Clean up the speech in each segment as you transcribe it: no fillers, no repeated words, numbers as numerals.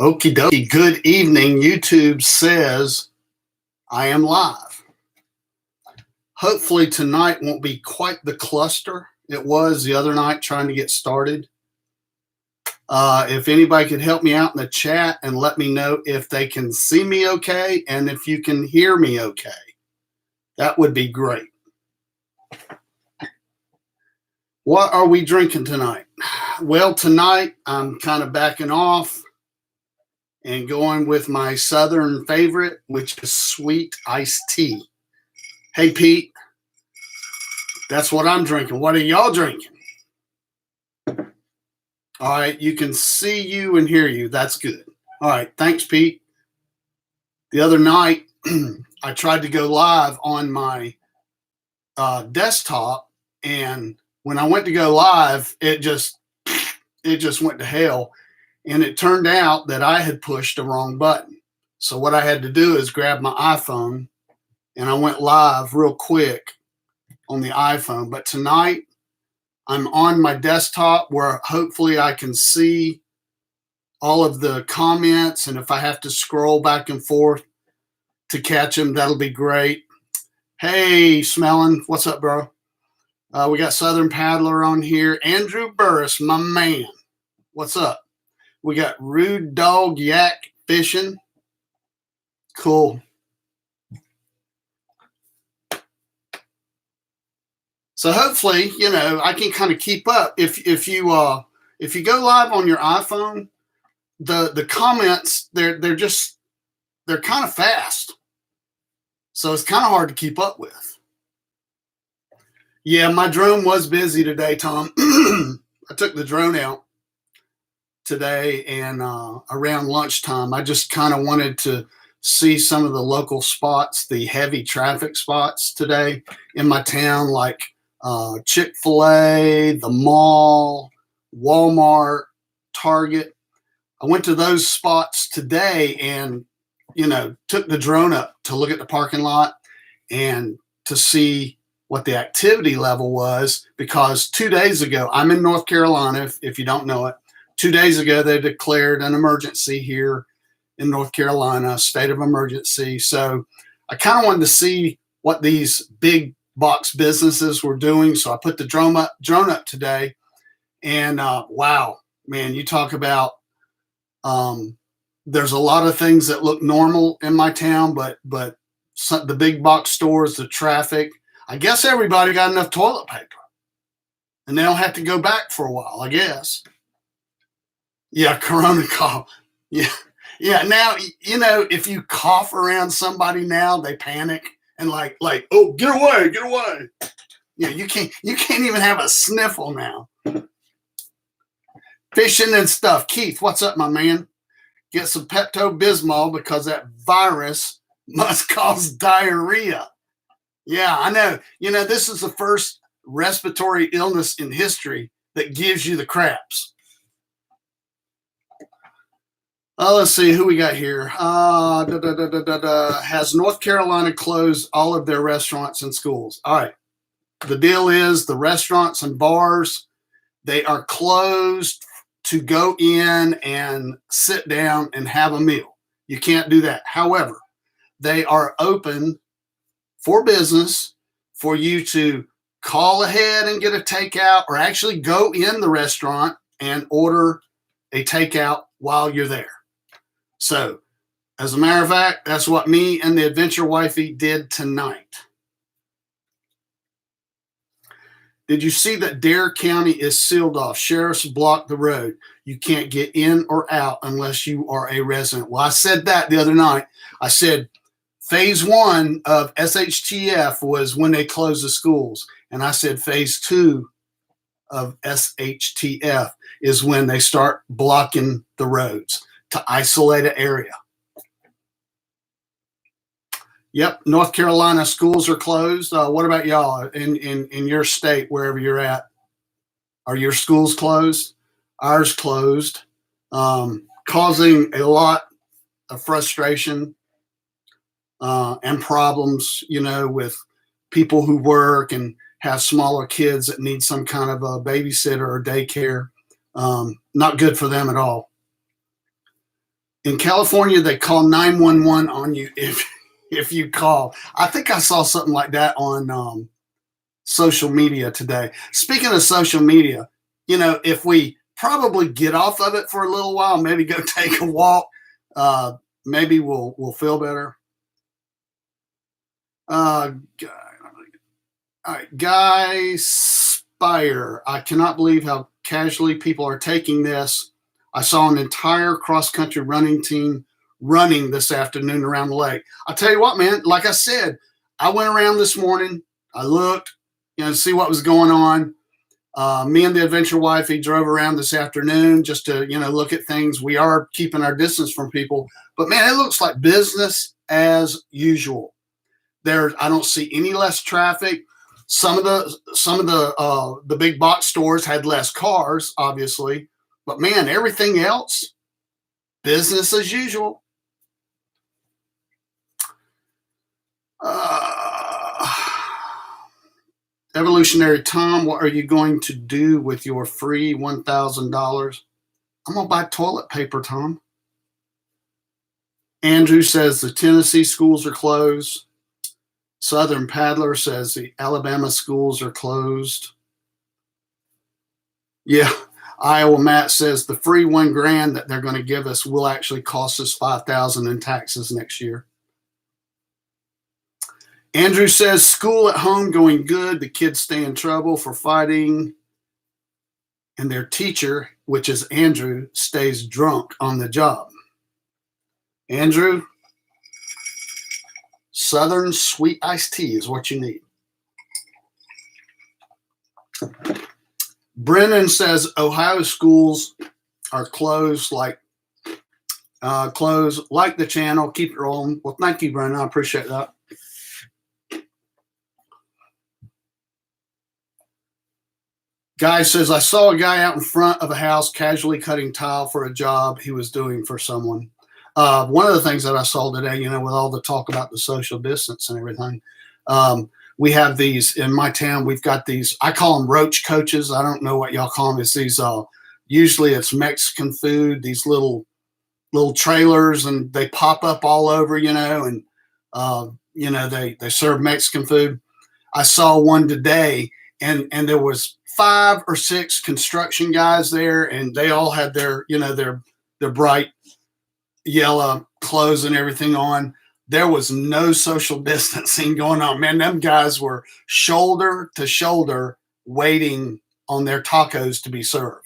Okie dokie. Good evening. YouTube says I am live. Hopefully tonight won't be quite the cluster it was the other night trying to get started. If anybody could help me out in the chat and let me know if they can see me okay and if you can hear me okay, that would be great. What are we drinking tonight? Well, tonight I'm kind of backing off and going with my Southern favorite, which is sweet iced tea. Hey, Pete, that's what I'm drinking. What are y'all drinking? All right, you can see you and hear you. That's good. All right, thanks, Pete. The other night, I tried to go live on my desktop, and when I went to go live, it just went to hell. And it turned out that I had pushed the wrong button. So what I had to do is grab my iPhone, and I went live real quick on the iPhone. But tonight, I'm on my desktop where hopefully I can see all of the comments. And if I have to scroll back and forth to catch them, that'll be great. Hey, Smelling, what's up, bro? We got Southern Paddler on here. Andrew Burris, my man. What's up? We got Rude Dog Yak Fishing. Cool. So hopefully, I can kind of keep up. If you go live on your iPhone, the comments they're kind of fast. So it's kind of hard to keep up with. Yeah, my drone was busy today, Tom. I took the drone out today, and around lunchtime, I just kind of wanted to see some of the local spots, the heavy traffic spots today in my town, like Chick-fil-A, the mall, Walmart, Target. I went to those spots today and, took the drone up to look at the parking lot and to see what the activity level was, because 2 days ago, I'm in North Carolina, if you don't know it. 2 days ago, they declared an emergency here in North Carolina, state of emergency. So I kind of wanted to see what these big box businesses were doing. So I put the drone up today, and wow, man, you talk about there's a lot of things that look normal in my town, but the big box stores, the traffic, I guess everybody got enough toilet paper and they don't have to go back for a while, I guess. Yeah, Corona cough. Yeah. Yeah. Now, if you cough around somebody now, they panic and like, oh, get away. Yeah, you can't even have a sniffle now. Fishing and stuff. Keith, what's up, my man? Get some Pepto-Bismol because that virus must cause diarrhea. Yeah, I know. This is the first respiratory illness in history that gives you the craps. Let's see who we got here. Has North Carolina closed all of their restaurants and schools? All right. The deal is the restaurants and bars, they are closed to go in and sit down and have a meal. You can't do that. However, they are open for business for you to call ahead and get a takeout, or actually go in the restaurant and order a takeout while you're there. So, as a matter of fact, that's what me and the Adventure Wifey did tonight. Did you see that Dare County is sealed off? Sheriffs blocked the road. You can't get in or out unless you are a resident. Well, I said that the other night. I said phase 1 of SHTF was when they closed the schools. And I said phase 2 of SHTF is when they start blocking the roads to isolate an area. Yep, North Carolina schools are closed. What about y'all in your state, wherever you're at? Are your schools closed? Ours closed, causing a lot of frustration and problems, with people who work and have smaller kids that need some kind of a babysitter or daycare. Not good for them at all. In California, they call 911 on you if you call. I think I saw something like that on social media today. Speaking of social media, if we probably get off of it for a little while, maybe go take a walk, maybe we'll feel better. All right, Guy Spire. I cannot believe how casually people are taking this. I saw an entire cross-country running team running this afternoon around the lake. I'll tell you what, man, like I said, I went around this morning. I looked, to see what was going on. Me and the adventure wifey drove around this afternoon just to, look at things. We are keeping our distance from people, but man, it looks like business as usual. I don't see any less traffic. Some of the big box stores had less cars, obviously, but man, everything else, business as usual. Evolutionary Tom, what are you going to do with your free $1,000? I'm going to buy toilet paper, Tom. Andrew says the Tennessee schools are closed. Southern Paddler says the Alabama schools are closed. Yeah, Iowa Matt says the free $1,000 that they're going to give us will actually cost us $5,000 in taxes next year. Andrew says school at home going good. The kids stay in trouble for fighting. And their teacher, which is Andrew, stays drunk on the job. Andrew, Southern sweet iced tea is what you need. Brennan says Ohio schools are closed like the channel. Keep it rolling. Well, thank you, Brennan. I appreciate that. Guy says, I saw a guy out in front of a house casually cutting tile for a job he was doing for someone. One of the things that I saw today, with all the talk about the social distance and everything, we have these in my town. We've got these, I call them roach coaches. I don't know what y'all call them. It's these, usually it's Mexican food, these little trailers, and they pop up all over, and, they serve Mexican food. I saw one today, and there was 5 or 6 construction guys there, and they all had their bright yellow clothes and everything on. There was no social distancing going on. Man, them guys were shoulder to shoulder waiting on their tacos to be served.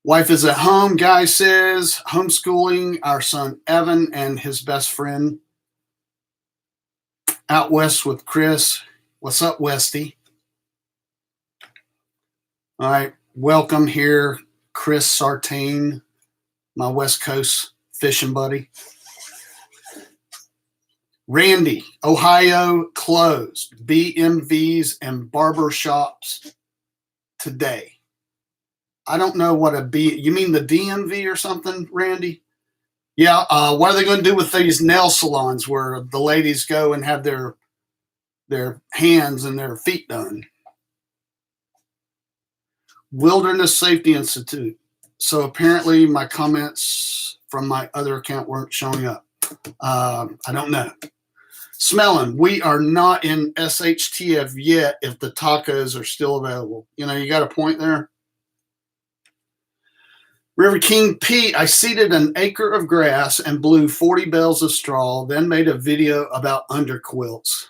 Wife is at home, Guy says, homeschooling our son Evan and his best friend out west with Chris. What's up, Westy? All right, welcome here, Chris Sartain, my West Coast fishing buddy. Randy, Ohio closed BMVs and barber shops today. I don't know what you mean the DMV or something, Randy? Yeah, what are they going to do with these nail salons where the ladies go and have their hands and their feet done? Wilderness Safety Institute. So apparently my comments from my other account weren't showing up. I don't know. Smelling, we are not in SHTF yet if the tacos are still available. You got a point there. River King Pete, I seeded an acre of grass and blew 40 bales of straw, then made a video about underquilts.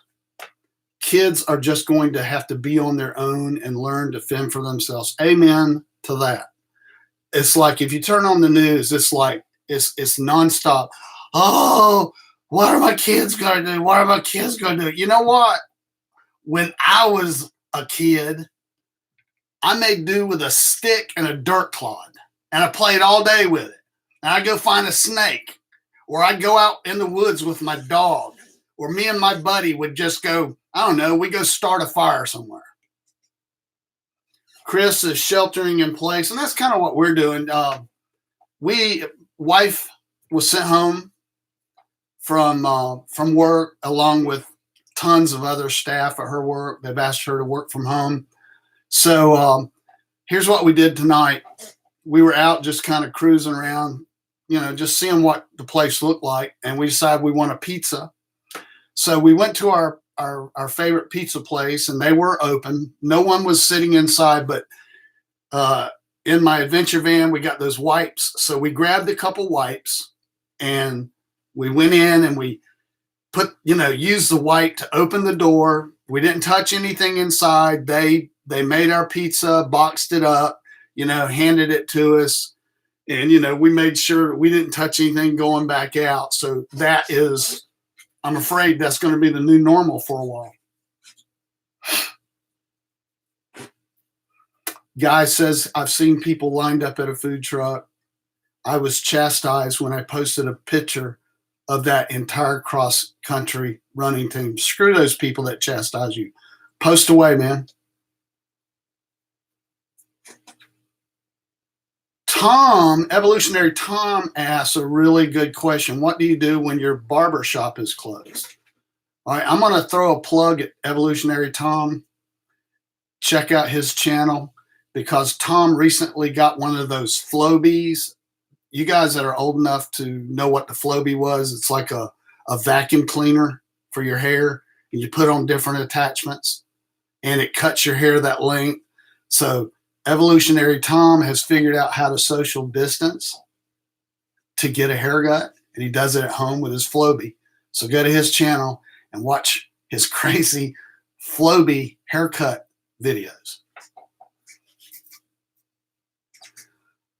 Kids are just going to have to be on their own and learn to fend for themselves. Amen to that. It's like if you turn on the news, it's like it's nonstop. Oh, what are my kids going to do? What are my kids going to do? You know what? When I was a kid, I made do with a stick and a dirt clod. And I played all day with it. And I'd go find a snake, or I'd go out in the woods with my dog, or me and my buddy would just go, I don't know, we go start a fire somewhere. Chris is sheltering in place, and that's kind of what we're doing. Wife was sent home from work along with tons of other staff at her work. They've asked her to work from home. So here's what we did tonight. we were out just kind of cruising around, just seeing what the place looked like, and we decided we want a pizza. So we went to our favorite pizza place, and they were open. No one was sitting inside, but uh, in my adventure van, we got those wipes. So we grabbed a couple wipes, and we went in and we used the wipe to open the door. We didn't touch anything inside. They made our pizza, boxed it up, handed it to us. And, we made sure we didn't touch anything going back out. So that is, I'm afraid that's going to be the new normal for a while. Guy says, I've seen people lined up at a food truck. I was chastised when I posted a picture of that entire cross-country running team. Screw those people that chastise you. Post away, man. Evolutionary Tom asks a really good question. What do you do when your barber shop is closed? All right, I'm going to throw a plug at Evolutionary Tom. Check out his channel, because Tom recently got one of those Flobies. You guys that are old enough to know what the Flobie was, it's like a vacuum cleaner for your hair, and you put on different attachments, and it cuts your hair that length. So Evolutionary Tom has figured out how to social distance to get a haircut, and he does it at home with his Flobie. So go to his channel and watch his crazy Flobie haircut videos.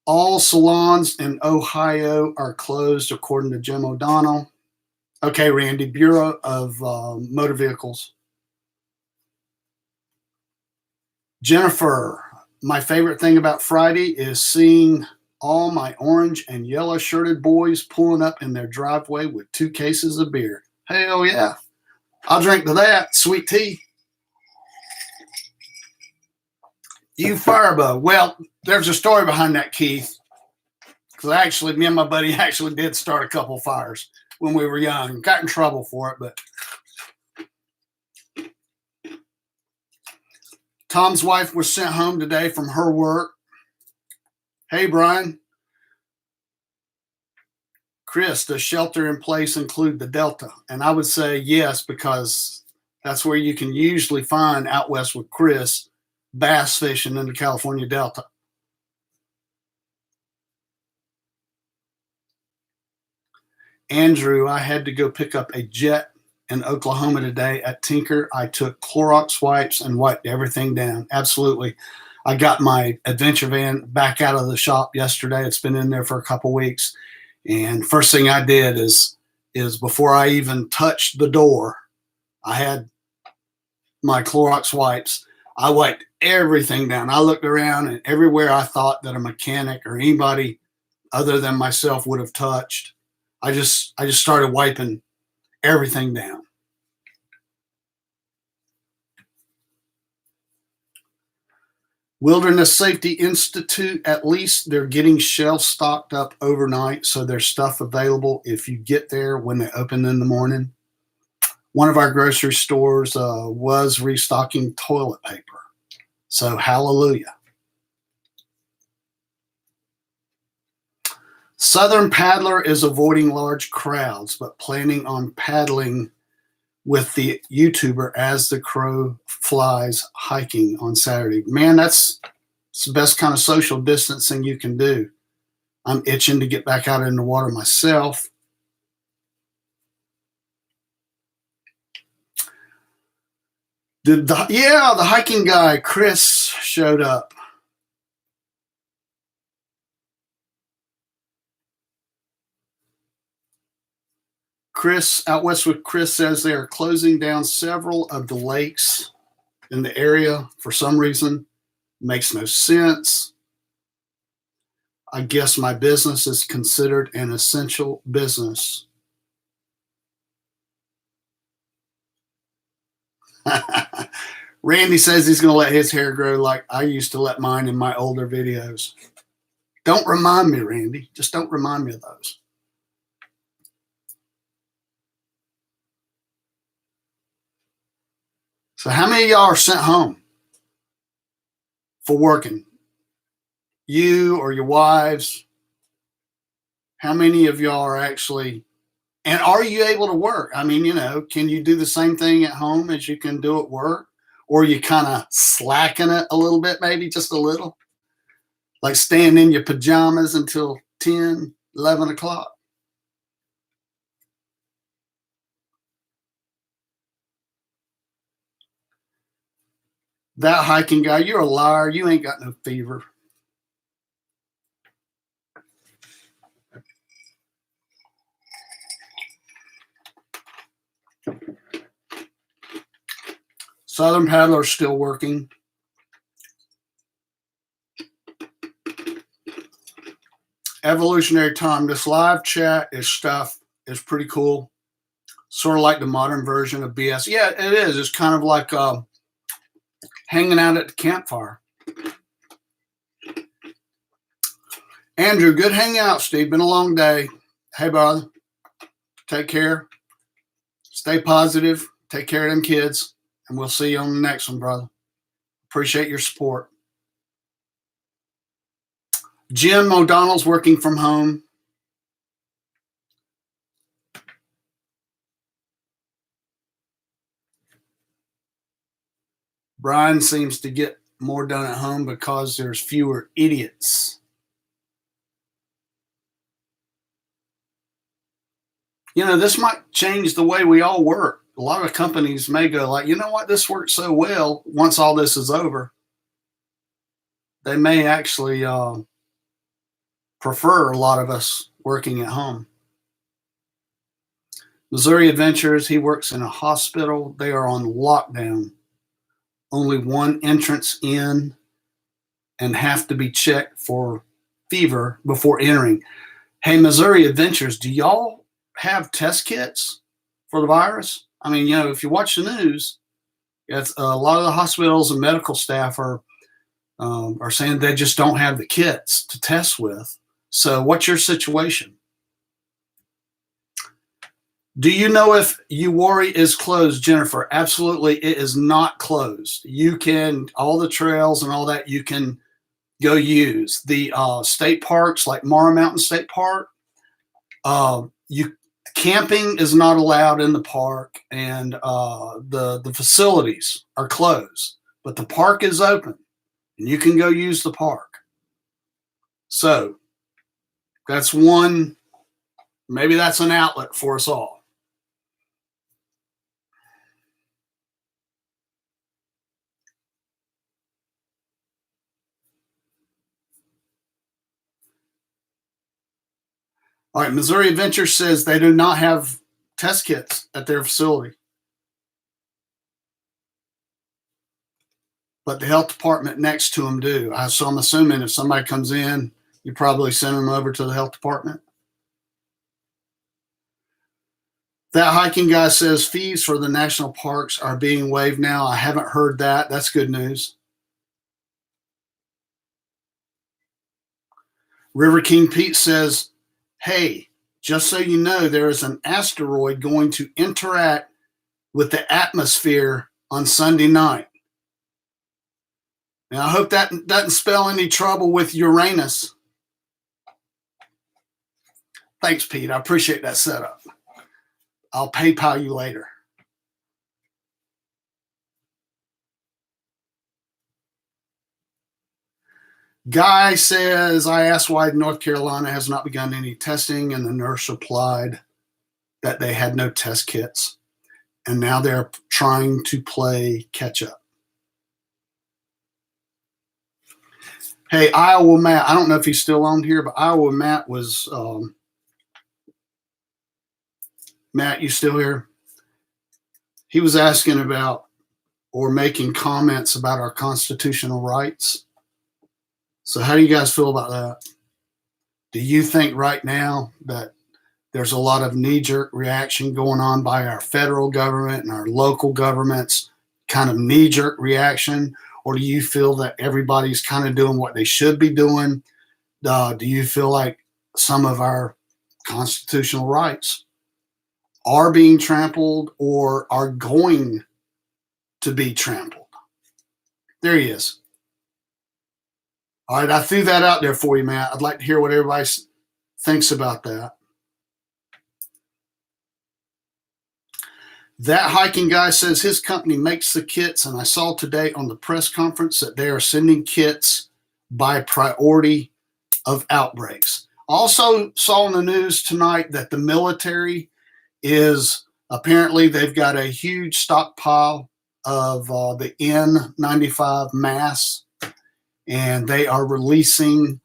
All salons in Ohio are closed, according to Jim O'Donnell. Okay, Randy, Bureau of Motor Vehicles. Jennifer, my favorite thing about Friday is seeing all my orange and yellow shirted boys pulling up in their driveway with 2 cases of beer. Hell yeah. I'll drink to that. Sweet tea. You firebug. Well, there's a story behind that, Keith. Because me and my buddy actually did start a couple fires when we were young. Got in trouble for it, but Tom's wife was sent home today from her work. Hey, Brian. Chris, does shelter in place include the Delta? And I would say yes, because that's where you can usually find out west with Chris bass fishing in the California Delta. Andrew, I had to go pick up a jet in Oklahoma today at Tinker. I took Clorox wipes and wiped everything down. Absolutely. I got my adventure van back out of the shop yesterday. It's been in there for a couple weeks. And first thing I did is before I even touched the door, I had my Clorox wipes. I wiped everything down. I looked around, and everywhere I thought that a mechanic or anybody other than myself would have touched, I just started wiping everything down. Wilderness Safety Institute, at least they're getting shelves stocked up overnight, so there's stuff available if you get there when they open in the morning. One of our grocery stores was restocking toilet paper. So hallelujah. Southern paddler is avoiding large crowds, but planning on paddling with the YouTuber as the crow flies hiking on Saturday. Man, that's the best kind of social distancing you can do. I'm itching to get back out in the water myself. The hiking guy, Chris, showed up. Chris, Out West with Chris, says they are closing down several of the lakes in the area for some reason. Makes no sense. I guess my business is considered an essential business. Randy says he's going to let his hair grow like I used to let mine in my older videos. Don't remind me, Randy. Just don't remind me of those. So how many of y'all are sent home for working? you or your wives, how many of y'all are actually, and are you able to work? I mean, can you do the same thing at home as you can do at work? Or you kind of slacking it a little bit, maybe just a little? Like staying in your pajamas until 10, 11 o'clock? That hiking guy, you're a liar. You ain't got no fever. Southern Paddler's still working. Evolutionary time. This live chat is pretty cool. Sort of like the modern version of BS. Yeah, it is. It's kind of like hanging out at the campfire. Andrew, good hangout, Steve. Been a long day. Hey, brother. Take care. Stay positive. Take care of them kids. And we'll see you on the next one, brother. Appreciate your support. Jim O'Donnell's working from home. Brian seems to get more done at home because there's fewer idiots. This might change the way we all work. A lot of companies may go like, you know what, this works so well. Once all this is over, they may actually prefer a lot of us working at home. Missouri Adventures, he works in a hospital. They are on lockdown. Only one entrance in and have to be checked for fever before entering. Hey, Missouri Adventures, do y'all have test kits for the virus? I mean, if you watch the news, it's a lot of the hospitals and medical staff are saying they just don't have the kits to test with. So what's your situation? Do you know if Uwari is closed, Jennifer? Absolutely, it is not closed. You can, all the trails and all that, you can go use. The state parks, like Mara Mountain State Park, camping is not allowed in the park, and the facilities are closed. But the park is open, and you can go use the park. So that's one, maybe that's an outlet for us all. All right, Missouri Adventure says they do not have test kits at their facility. But the health department next to them do. So I'm assuming if somebody comes in, you probably send them over to the health department. That hiking guy says fees for the national parks are being waived now. I haven't heard that. That's good news. River King Pete says, hey, just so you know, there is an asteroid going to interact with the atmosphere on Sunday night. And I hope that doesn't spell any trouble with Uranus. Thanks, Pete. I appreciate that setup. I'll PayPal you later. Guy says, I asked why North Carolina has not begun any testing, and the nurse replied that they had no test kits, and now they're trying to play catch up. Hey, Iowa Matt, I don't know if he's still on here, but Iowa Matt was, Matt, you still here? He was asking about or making comments about our constitutional rights. So how do you guys feel about that? Do you think right now that there's a lot of knee-jerk reaction going on by our federal government and our local governments, kind of knee-jerk reaction? Or do you feel that everybody's kind of doing what they should be doing? Do you feel like some of our constitutional rights are being trampled or are going to be trampled? There he is. All right, I threw that out there for you, Matt. I'd like to hear what everybody thinks about that. That hiking guy says his company makes the kits, and I saw today on the press conference that they are sending kits by priority of outbreaks. Also saw in the news tonight that the military is apparently they've got a huge stockpile of the N95 masks, and they are releasing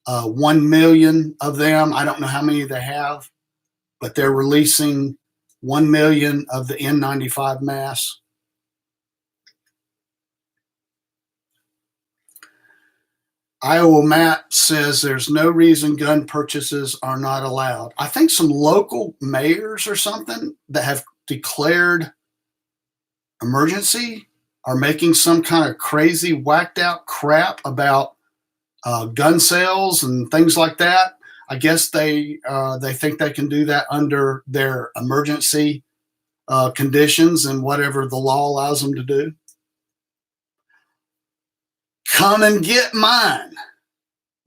1 million of them. I don't know how many they have, but they're releasing 1 million of the N95 masks. Iowa Matt says there's no reason gun purchases are not allowed. I think some local mayors or something that have declared emergency are making some kind of crazy whacked out crap about gun sales and things like that. I guess they think they can do that under their emergency conditions and whatever the law allows them to do. Come and get mine.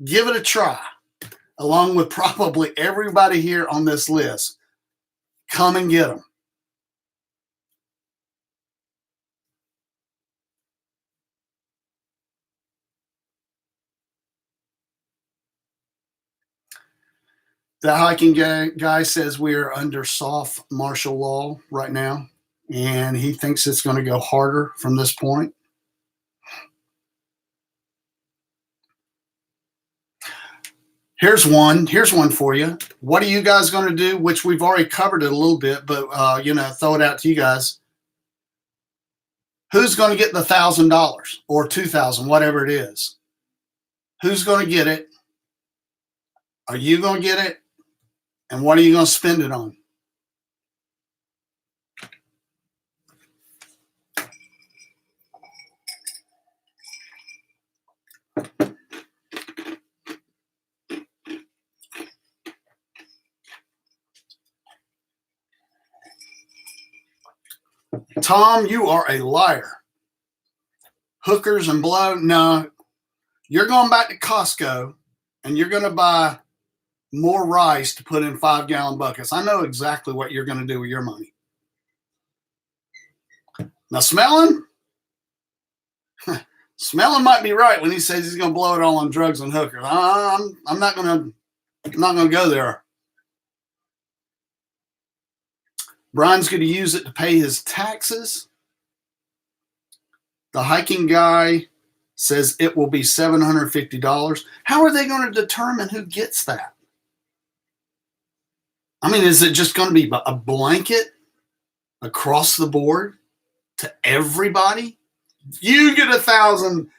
Give it a try, along with probably everybody here on this list. Come and get them. The hiking guy says we are under soft martial law right now, and he thinks it's going to go harder from this point. Here's one for you. What are you guys going to do? Which we've already covered it a little bit, but throw it out to you guys. Who's going to get the $1,000 or $2,000, whatever it is? Who's going to get it? Are you going to get it? And what are you going to spend it on? Tom, you are a liar. Hookers and blow? No. You're going back to Costco and you're going to buy more rice to put in 5-gallon buckets. I know exactly what you're going to do with your money. Now, smelling? Smelling might be right when he says he's going to blow it all on drugs and hookers. I'm not going to go there. Brian's going to use it to pay his taxes. The hiking guy says it will be $750. How are they going to determine who gets that? I mean, is it just going to be a blanket across the board to everybody? You get 1,000.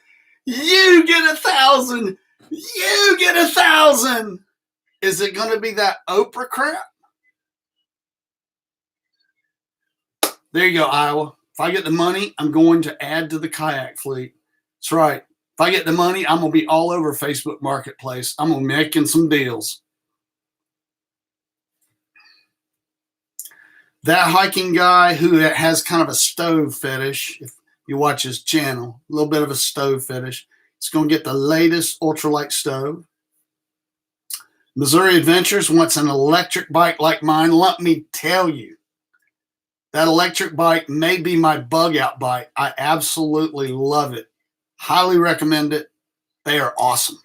You get 1,000. You get 1,000. Is it going to be that Oprah crap? There you go, Iowa. If I get the money, I'm going to add to the kayak fleet. That's right. If I get the money, I'm going to be all over Facebook Marketplace. I'm going to be making some deals. That hiking guy who has kind of a stove fetish, if you watch his channel, a little bit of a stove fetish, it's going to get the latest ultralight stove. Missouri Adventures wants an electric bike like mine. Let me tell you, that electric bike may be my bug out bike. I absolutely love it. Highly recommend it. They are awesome.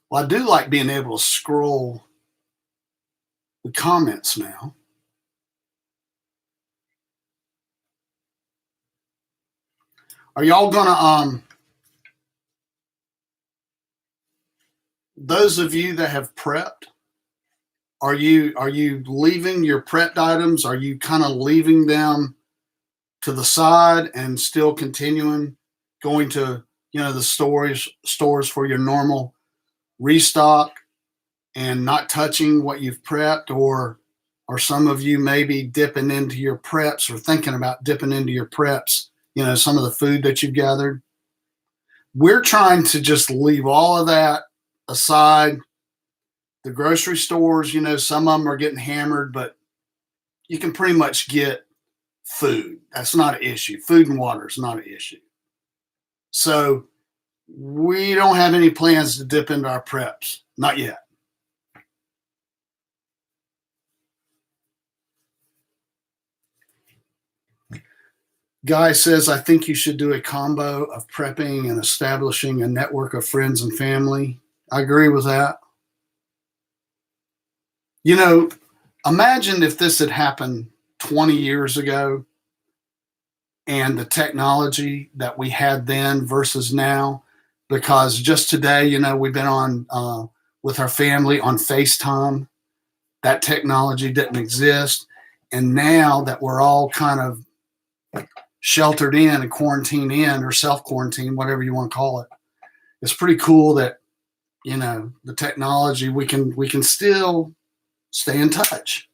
Well, I do like being able to scroll the comments now. Are y'all gonna those of you that have prepped, are you leaving your prepped items? Are you kind of leaving them to the side and still continuing going to the stores for your normal restock and not touching what you've prepped, or or some of you may be dipping into your preps or thinking about dipping into your preps, some of the food that you've gathered. We're trying to just leave all of that aside. The grocery stores, some of them are getting hammered, but you can pretty much get food. That's not an issue. Food and water is not an issue. So we don't have any plans to dip into our preps. Not yet. Guy says, I think you should do a combo of prepping and establishing a network of friends and family. I agree with that. Imagine if this had happened 20 years ago and the technology that we had then versus now, because just today, we've been on with our family on FaceTime. That technology didn't exist. And now that we're all kind of sheltered in and quarantined in, or self-quarantine, whatever you want to call it, it's pretty cool that, the technology, we can still stay in touch.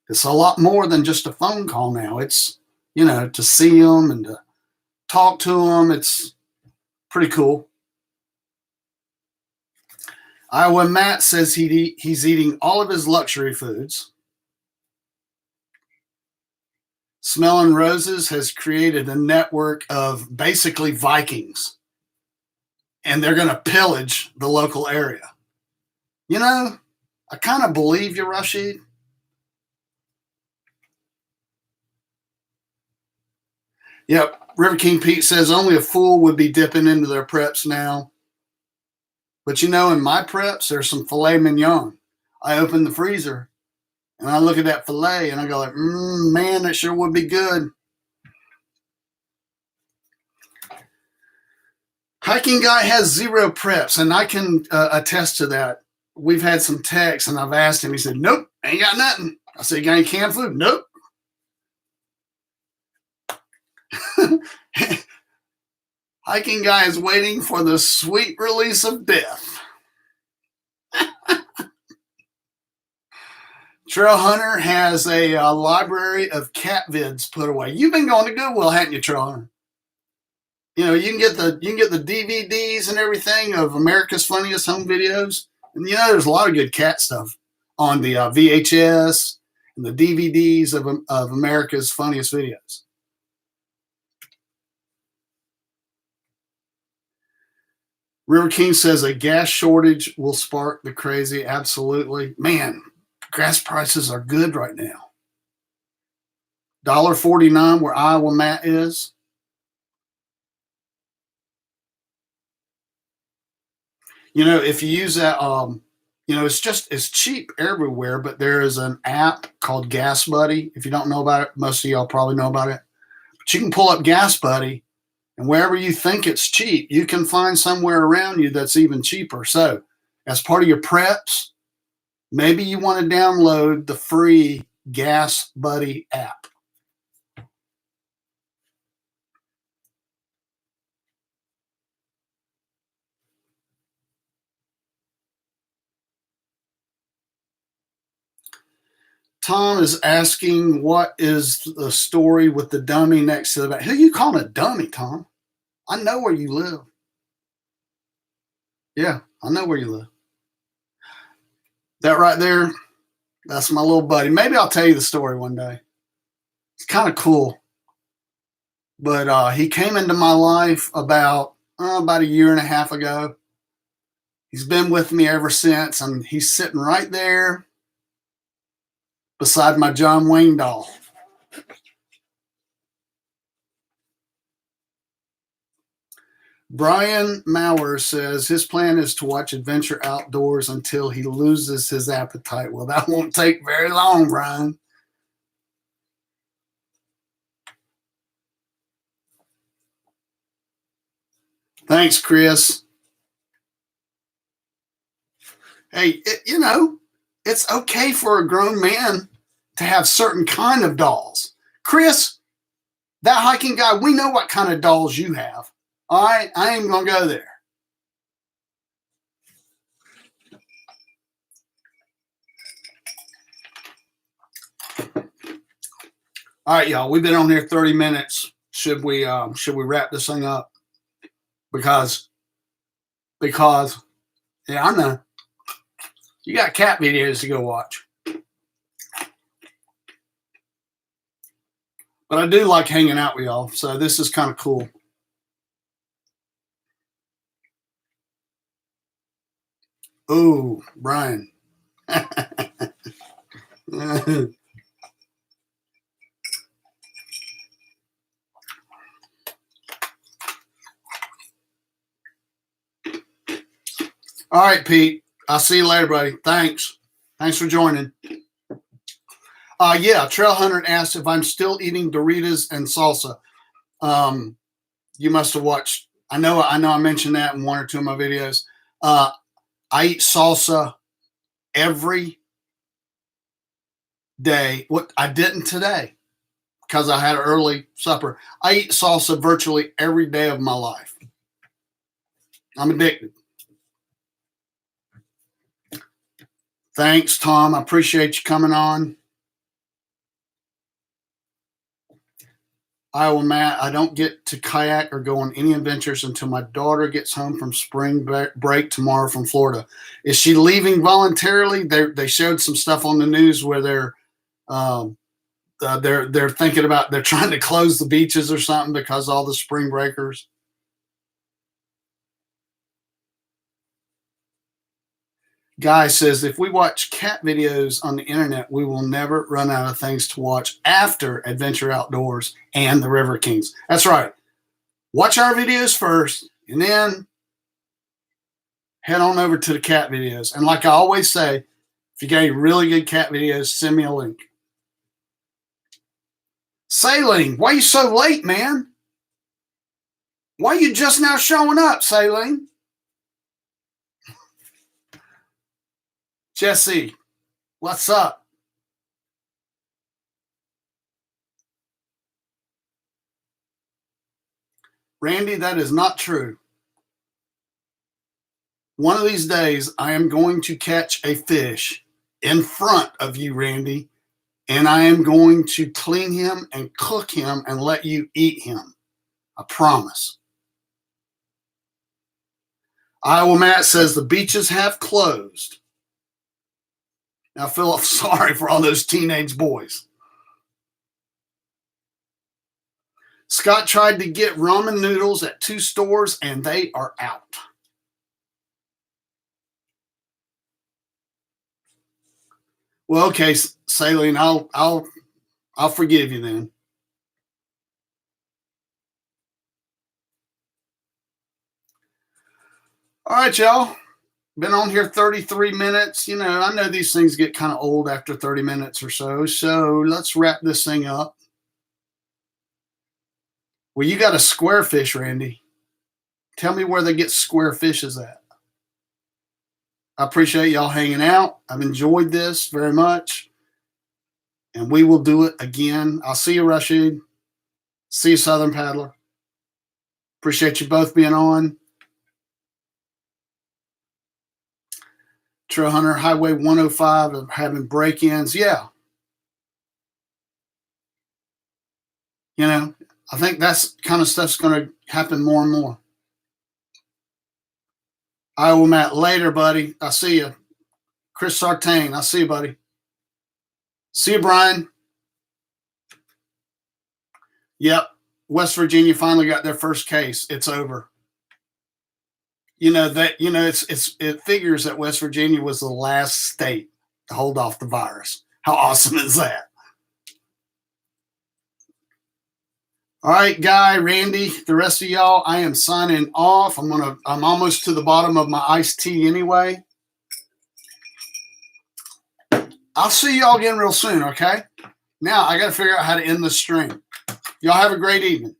It's a lot more than just a phone call now. It's, to see them and to talk to them. It's pretty cool. Iowa Matt says he's eating all of his luxury foods. Smelling Roses has created a network of basically Vikings, and they're going to pillage the local area. I kind of believe you, Rashid. Yep. River King Pete says only a fool would be dipping into their preps now. But in my preps, there's some filet mignon. I open the freezer and I look at that filet and I go like, man, that sure would be good. Hiking Guy has 0 preps, and I can attest to that. We've had some texts, and I've asked him. He said, nope, ain't got nothing. I said, you got any canned food? Nope. Hiking Guy is waiting for the sweet release of death. Trail Hunter has a library of cat vids put away. You've been going to Goodwill, haven't you, Trail Hunter? You can get the DVDs and everything of America's Funniest Home Videos, and there's a lot of good cat stuff on the VHS and the DVDs of America's Funniest Videos. River King says a gas shortage will spark the crazy. Absolutely. Man, gas prices are good right now. $1.49 where Iowa Matt is. If you use that, it's cheap everywhere, but there is an app called Gas Buddy. If you don't know about it, most of y'all probably know about it. But you can pull up Gas Buddy, and wherever you think it's cheap, you can find somewhere around you that's even cheaper. So as part of your preps, maybe you want to download the free Gas Buddy app. Tom is asking, what is the story with the dummy next to the back? Who you calling a dummy, Tom? I know where you live. Yeah, I know where you live. That right there, that's my little buddy. Maybe I'll tell you the story one day. It's kind of cool. But he came into my life about a year and a half ago. He's been with me ever since, and he's sitting right there beside my John Wayne doll. Brian Maurer says his plan is to watch Adventure Outdoors until he loses his appetite. Well, that won't take very long, Brian. Thanks, Chris. Hey, it's okay for a grown man to have certain kind of dolls. Chris, that Hiking Guy, we know what kind of dolls you have. All right, I ain't going to go there. All right, y'all. We've been on here 30 minutes. Should we wrap this thing up? Because yeah, I know you got cat videos to go watch. But I do like hanging out with y'all, so this is kind of cool. Oh, Brian. All right, Pete. I'll see you later, buddy. Thanks. Thanks for joining. Yeah, Trail Hunter asked if I'm still eating Doritos and salsa. You must have watched. I know I mentioned that in one or two of my videos. I eat salsa every day. What I didn't today because I had an early supper. I eat salsa virtually every day of my life. I'm addicted. Thanks, Tom. I appreciate you coming on. Iowa Matt, I don't get to kayak or go on any adventures until my daughter gets home from spring break tomorrow from Florida. Is she leaving voluntarily? They showed some stuff on the news where they're thinking about they're trying to close the beaches or something because all the spring breakers. Guy says if we watch cat videos on the internet, we will never run out of things to watch after Adventure Outdoors and the River Kings. That's right. Watch our videos first and then head on over to the cat videos. And like I always say, if you got any really good cat videos, send me a link. Saline, why are you so late, man? Why are you just now showing up, Saline? Jesse, what's up? Randy, that is not true. One of these days, I am going to catch a fish in front of you, Randy, and I am going to clean him and cook him and let you eat him. I promise. Iowa Matt says the beaches have closed. Now, Philip, sorry for all those teenage boys. Scott tried to get ramen noodles at 2 stores and they are out. Well, okay, Saline, I'll forgive you then. All right, y'all. Been on here 33 minutes. You know, I know these things get kind of old after 30 minutes or so. So let's wrap this thing up. Well, you got a square fish, Randy. Tell me where they get square fishes at. I appreciate y'all hanging out. I've enjoyed this very much. And we will do it again. I'll see you, Rashid. See you, Southern Paddler. Appreciate you both being on. Trail Hunter, Highway 105 of having break-ins. Yeah. You know, I think that's kind of stuff's going to happen more and more. I will, Matt. Later, buddy. I'll see you. Chris Sartain. I'll see you, buddy. See you, Brian. Yep. West Virginia finally got their first case. It's over. You know that. You know it figures that West Virginia was the last state to hold off the virus. How awesome is that? All right, Guy, Randy, the rest of y'all, I am signing off. I'm almost to the bottom of my iced tea anyway. I'll see y'all again real soon, okay? Now I got to figure out how to end this stream. Y'all have a great evening.